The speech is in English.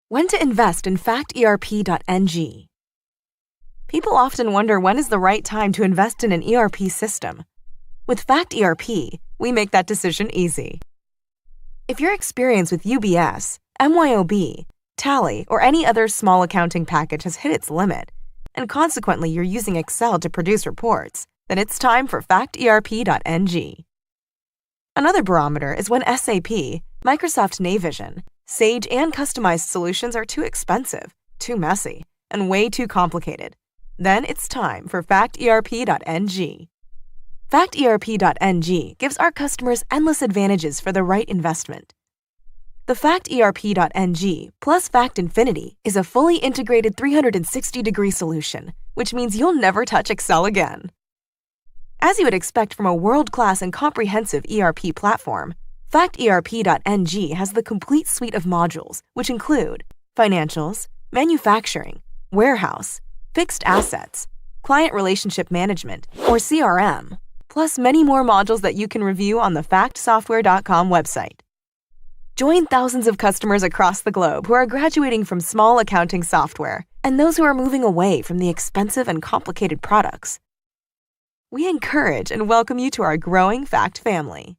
When to invest in FACT ERP.NG. People often wonder when is the right time to invest in an ERP system. With FACT ERP, we make that decision easy. If your experience with UBS, MYOB, Tally, or any other small accounting package has hit its limit, and consequently you're using Excel to produce reports, then it's time for FACT ERP.NG. Another barometer is when SAP, Microsoft Navision, Sage, and customized solutions are too expensive, too messy, and way too complicated. Then it's time for FACT ERP.NG. FACT ERP.NG gives our customers endless advantages for the right investment. The FACT ERP.NG plus FACT Infinity is a fully integrated 360-degree solution, which means you'll never touch Excel again. As you would expect from a world-class and comprehensive ERP platform, FACT ERP.NG has the complete suite of modules, which include financials, manufacturing, warehouse, fixed assets, client relationship management, or CRM, plus many more modules that you can review on the factsoftware.com website. Join thousands of customers across the globe who are graduating from small accounting software and those who are moving away from the expensive and complicated products. We encourage and welcome you to our growing FACT family.